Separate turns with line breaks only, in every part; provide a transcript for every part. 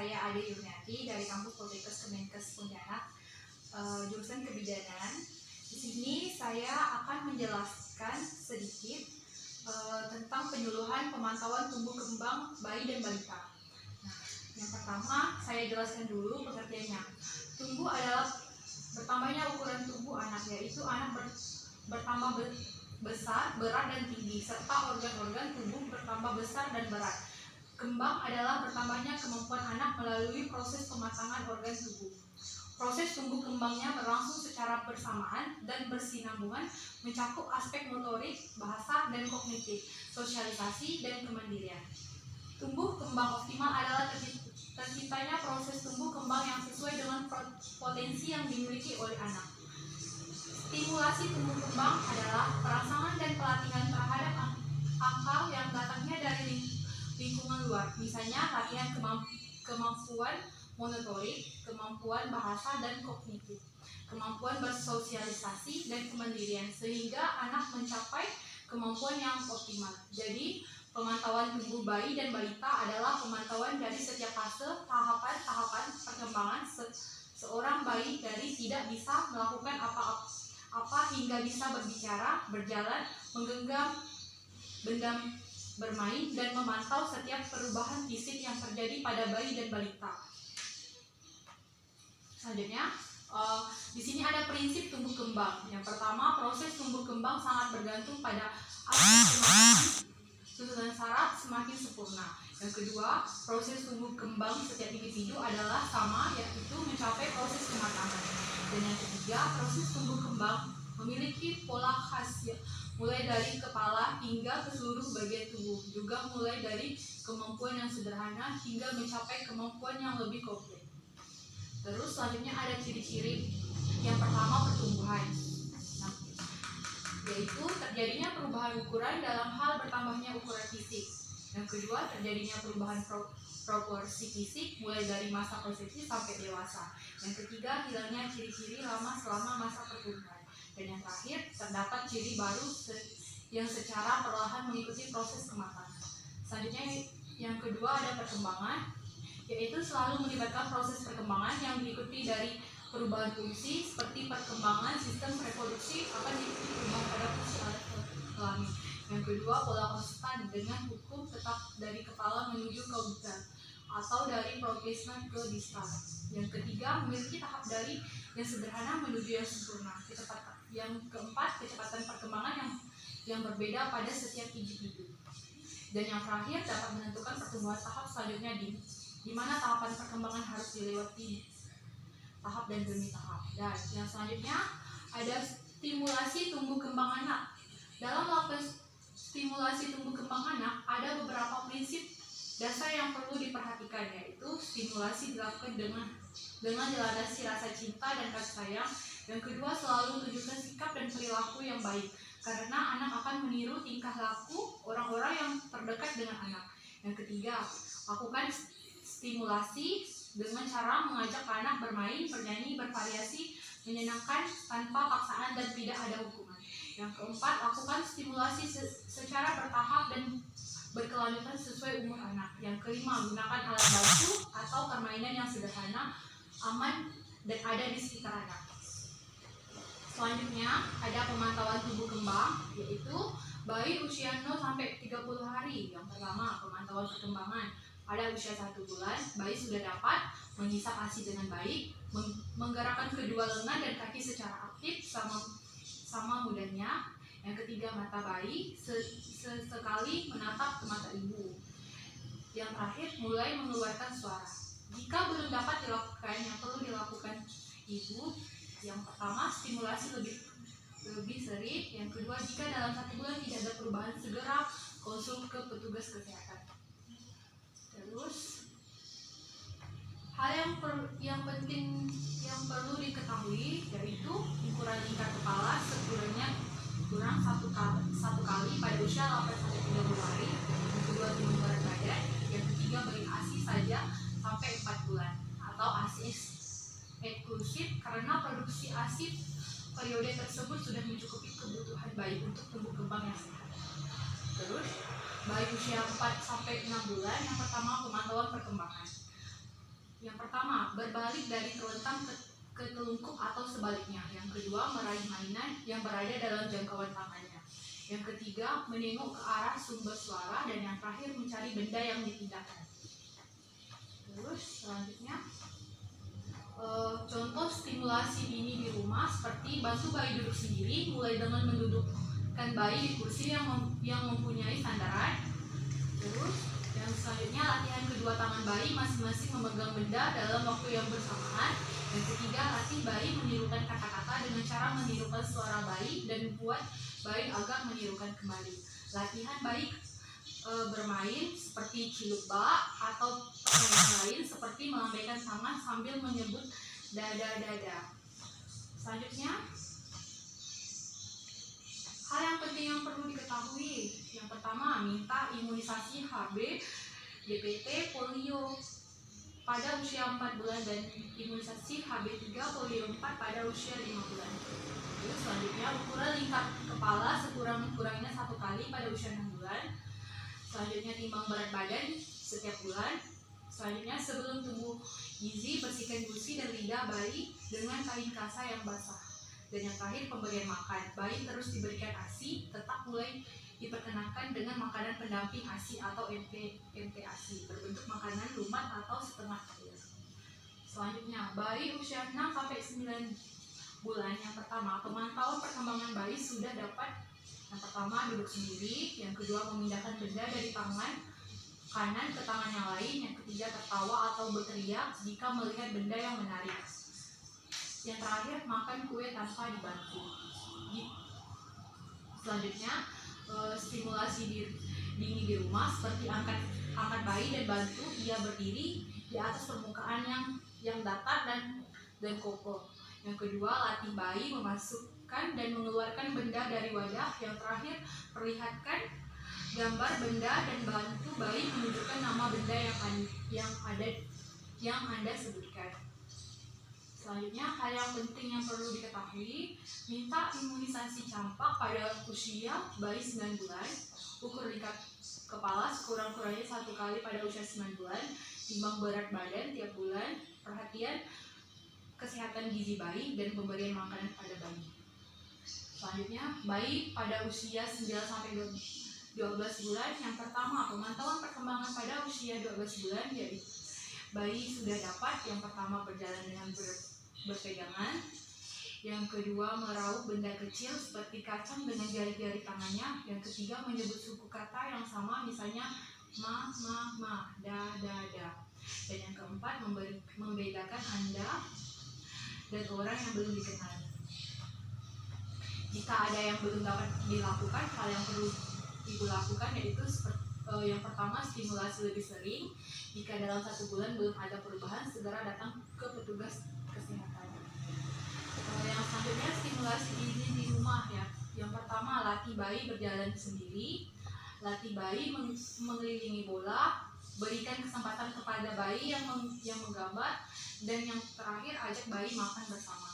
saya Ade Yuniati dari kampus Poltekkes Kemenkes Pontianak, jurusan kebidanan. Di sini saya akan menjelaskan sedikit tentang penyuluhan pemantauan tumbuh kembang bayi dan balita. Nah, yang pertama saya jelaskan dulu pengertiannya. Tumbuh adalah bertambahnya ukuran tubuh anak, yaitu anak bertambah besar, berat, dan tinggi, serta organ-organ tubuh bertambah besar dan berat. Kembang adalah bertambahnya kemampuan anak melalui proses pematangan organ tubuh. Proses tumbuh kembangnya berlangsung secara bersamaan dan bersinambungan, mencakup aspek motorik, bahasa, dan kognitif, sosialisasi, dan kemandirian. Tumbuh kembang optimal adalah terciptanya proses tumbuh kembang yang sesuai dengan potensi yang dimiliki oleh anak. Stimulasi tumbuh kembang adalah perangsangan dan pelatihan terhadap akal yang datangnya dari lingkungan luar, misalnya latihan kemampuan motorik, kemampuan bahasa dan kognitif, kemampuan bersosialisasi, dan kemandirian, sehingga anak mencapai kemampuan yang optimal. Jadi, pemantauan tumbuh bayi dan balita adalah pemantauan dari setiap fase tahapan perkembangan seorang bayi, dari tidak bisa melakukan apa-apa hingga bisa berbicara, berjalan, menggenggam benda, bermain, dan memantau setiap perubahan fisik yang terjadi pada bayi dan balita. Selanjutnya, di sini ada prinsip tumbuh kembang. Yang pertama, proses tumbuh kembang sangat bergantung pada aspek kematangan susunan saraf semakin sempurna. Yang kedua, proses tumbuh kembang setiap individu adalah sama, yaitu mencapai proses kematangan. Dan yang ketiga, proses tumbuh kembang memiliki pola khas, mulai dari kepala hingga ke seluruh bagian tubuh, juga mulai dari kemampuan yang sederhana hingga mencapai kemampuan yang lebih kompleks. Terus selanjutnya ada ciri-ciri. Yang pertama, pertumbuhan, yaitu terjadinya perubahan ukuran dalam hal bertambahnya ukuran fisik. Yang kedua, terjadinya perubahan proporsi fisik mulai dari masa konsepsi sampai dewasa. Yang ketiga, hilangnya ciri-ciri lama selama masa pertumbuhan. Dan yang terakhir, terdapat ciri baru yang secara perlahan mengikuti proses kematangan. Selanjutnya, yang kedua ada perkembangan, yaitu selalu melibatkan proses perkembangan yang diikuti dari perubahan fungsi, seperti perkembangan sistem reproduksi akan diikuti perubahan pada fungsi alat kelamin. Yang kedua, pola konstan dengan hukum tetap dari kepala menuju ke udara atau dari progresman ke distal. Yang ketiga, memiliki tahap dari yang sederhana menuju yang sempurna. Yang keempat, kecepatan perkembangan yang berbeda pada setiap individu. Dan yang terakhir, dapat menentukan pertumbuhan tahap selanjutnya di mana tahapan perkembangan harus dilewati tahap dan demi tahap. Dan yang selanjutnya ada stimulasi tumbuh kembang anak. Dalam melakukan stimulasi tumbuh kembang anak, ada beberapa prinsip dasar yang perlu diperhatikan, yaitu stimulasi dilakukan dengan dilandasi rasa cinta dan kasih sayang. Yang kedua, selalu tunjukkan sikap dan perilaku yang baik, karena anak akan meniru tingkah laku orang-orang yang terdekat dengan anak. Yang ketiga, lakukan stimulasi dengan cara mengajak anak bermain, bernyanyi, bervariasi, menyenangkan tanpa paksaan dan tidak ada hukuman. Yang keempat, lakukan stimulasi secara bertahap dan berkelanjutan sesuai umur anak. Yang kelima, gunakan alat bantu atau permainan yang sederhana, aman, dan ada di sekitar anak. Selanjutnya ada pemantauan tumbuh kembang, yaitu bayi usia 0 sampai 30 hari. Yang pertama, pemantauan perkembangan. Pada usia 1 bulan, bayi sudah dapat menghisap ASI dengan baik, menggerakkan kedua lengan dan kaki secara aktif sama mudahnya. Yang ketiga, mata bayi sesekali menatap ke mata ibu. Yang terakhir, mulai mengeluarkan suara. Jika belum dapat dilakukan, yang perlu dilakukan ibu, yang pertama, stimulasi lebih sering. Yang kedua, jika dalam 1 bulan tidak ada perubahan, segera konsul ke petugas kesehatan. Terus, hal yang penting yang perlu diketahui, yaitu ukuran lingkar kepala kurang satu kali pada usia 8-30 hari. Yang kedua, tumbuh berat badan. Yang ketiga, beri ASI saja sampai 4 bulan atau ASI eksklusif, karena produksi ASI periode tersebut sudah mencukupi kebutuhan bayi untuk tumbuh kembang yang sehat. Terus, bayi usia 4-6 bulan, yang pertama pemantauan perkembangan. pertama, berbalik dari telentang ke telungkup atau sebaliknya. Yang kedua, meraih mainan yang berada dalam jangkauan tangannya. Yang ketiga, menengok ke arah sumber suara. Dan yang terakhir, mencari benda yang dipindahkan. Terus selanjutnya, contoh stimulasi dini di rumah seperti bantu bayi duduk sendiri, mulai dengan mendudukkan bayi di kursi yang mempunyai sandaran. Terus yang selanjutnya, latihan kedua tangan bayi masing-masing memegang benda dalam waktu yang bersamaan. Yang ketiga, latih bayi menirukan kata-kata dengan cara menirukan suara bayi dan membuat bayi agak menirukan kembali. Latihan bayi bermain seperti cilup bak atau yang lain seperti melambaikan tangan sambil menyebut dada. Selanjutnya, hal yang penting yang perlu diketahui. Yang pertama, minta imunisasi HB, DPT, polio pada usia 4 bulan dan imunisasi HB3 polio 4 pada usia 5 bulan. Terus selanjutnya, ukuran lingkar kepala sekurang-kurangnya 1 kali pada usia 6 bulan. Selanjutnya, timbang berat badan setiap bulan. Selanjutnya, sebelum tumbuh gizi, bersihkan gusi dan lidah bayi dengan kain kasa yang basah. Dan yang terakhir, pemberian makan. Bayi terus diberikan ASI, tetap mulai diperkenalkan dengan makanan pendamping ASI atau MPASI berbentuk makanan lumat atau setengah air. Selanjutnya, bayi usia 6-9 bulan. Yang pertama, pemantauan perkembangan bayi sudah dapat. Yang pertama, duduk sendiri. Yang kedua, memindahkan benda dari tangan kanan ke tangan yang lain. Yang ketiga, tertawa atau berteriak jika melihat benda yang menarik. Yang terakhir, makan kue tanpa dibantu. Selanjutnya, stimulasi dini di rumah seperti angkat bayi dan bantu ia berdiri di atas permukaan yang datar dan kokoh. Yang kedua, latih bayi memasukkan dan mengeluarkan benda dari wadah. Yang terakhir, perlihatkan gambar benda dan bantu bayi menunjukkan nama benda yang Anda sebutkan. Selanjutnya, hal yang penting yang perlu diketahui, minta imunisasi campak pada usia bayi 9 bulan, ukur lingkar kepala sekurang-kurangnya 1 kali pada usia 9 bulan, timbang berat badan tiap bulan, perhatian kesehatan gizi bayi, dan pemberian makanan pada bayi. Selanjutnya, bayi pada usia 9-12 bulan. Yang pertama, pemantauan perkembangan pada usia 12 bulan, yaitu bayi sudah dapat yang pertama berjalan dengan berpegangan, yang kedua meraup benda kecil seperti kacang dengan jari-jari tangannya, yang ketiga menyebut suku kata yang sama misalnya ma, da, dan yang keempat membedakan Anda dan orang yang belum dikenal. Jika ada yang belum dapat dilakukan, hal yang perlu Ibu lakukan yaitu yang pertama, stimulasi lebih sering. Jika dalam 1 bulan belum ada perubahan, segera datang ke petugas kesehatan. Yang selanjutnya, stimulasi dini di rumah ya. Yang pertama, latih bayi berjalan sendiri, latih bayi mengelilingi bola, berikan kesempatan kepada bayi yang menggambar, dan yang terakhir, ajak bayi makan bersama.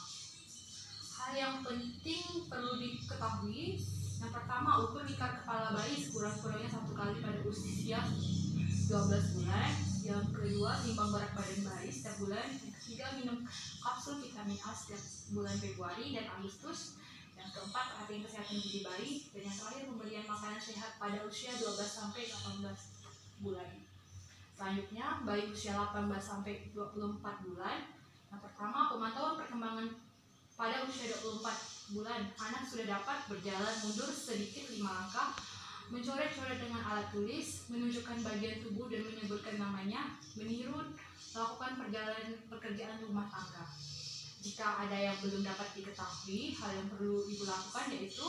Hal yang penting perlu diketahui, yang pertama, ukur lingkar kepala bayi sekurang-kurangnya 1 kali pada usia 12 bulan. Yang kedua, timbang berat badan bayi setiap bulan. Yang ketiga, minum kapsul vitamin A setiap bulan Februari dan Agustus. Yang keempat, perhatian kesehatan gizi bayi. Dan yang terakhir, pemberian makanan sehat pada usia 12-18 bulan. Selanjutnya, bayi usia 18-24 bulan. Yang pertama, pemantauan perkembangan pada usia 24 bulan, anak sudah dapat berjalan mundur sedikit 5 langkah, mencoret-coret dengan alat tulis, menunjukkan bagian tubuh dan menyebutkan namanya, meniru, melakukan pekerjaan rumah tangga. Jika ada yang belum dapat diketahui, hal yang perlu Ibu lakukan yaitu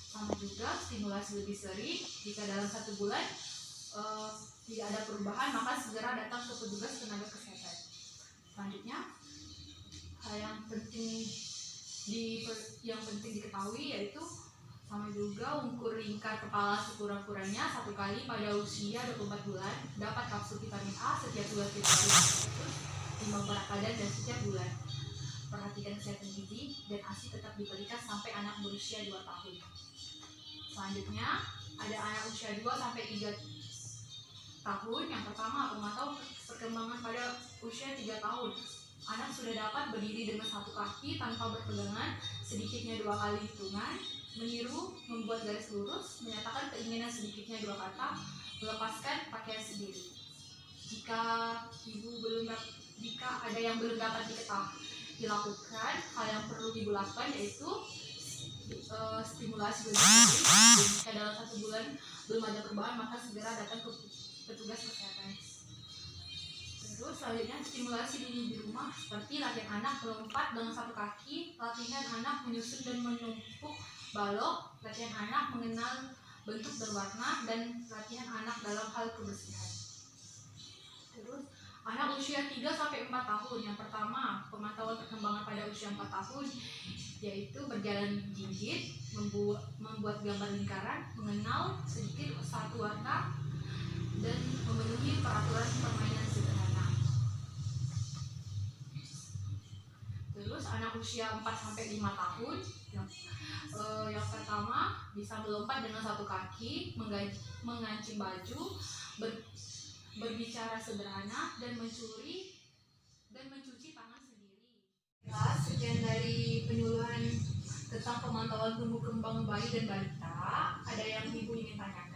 sama juga stimulasi lebih sering. Jika dalam 1 bulan tidak ada perubahan, maka segera datang ke petugas tenaga kesehatan. Selanjutnya, hal yang penting diketahui yaitu sama juga ukur lingkar kepala sekurang-kurangnya 1 kali pada usia 24 bulan, dapat kapsul vitamin A setiap bulan Februari, timbang berat badan dan setiap bulan. Perhatikan kesehatan gizi dan ASI tetap diberikan sampai anak berusia 2 tahun. Selanjutnya, ada anak usia 2-3 tahun. Yang pertama, pemantauan perkembangan pada usia 3 tahun. Anak sudah dapat berdiri dengan satu kaki tanpa berpegangan, sedikitnya 2 kali hitungan, meniru, membuat garis lurus, menyatakan keinginan sedikitnya 2 kata, melepaskan pakaian sendiri. Jika ada yang belum dapat dilakukan, hal yang perlu ibu lakukan yaitu stimulasi berlebih. Jika dalam 1 bulan belum ada perubahan, maka segera datang ke petugas kesehatan. Terus selanjutnya stimulasi di rumah seperti latihan anak melompat dengan 1 kaki, latihan anak menyusun dan menumpuk balok, latihan anak mengenal bentuk dan warna, dan latihan anak dalam hal kebersihan. Terus anak usia 3-4 tahun. Yang pertama, pemantauan perkembangan pada usia 4 tahun, yaitu berjalan gigit, membuat gambar lingkaran, mengenal sedikit satu warna, dan memenuhi peraturan permainan sederhana. Terus anak usia 4-5 tahun, yang pertama bisa melompat dengan 1 kaki, mengancing baju, berbicara sederhana, dan mencuri dan mencuci tangan sendiri. Sekian dari penyuluhan tentang pemantauan tumbuh kembang bayi dan balita. Ada yang ibu ingin tanyakan?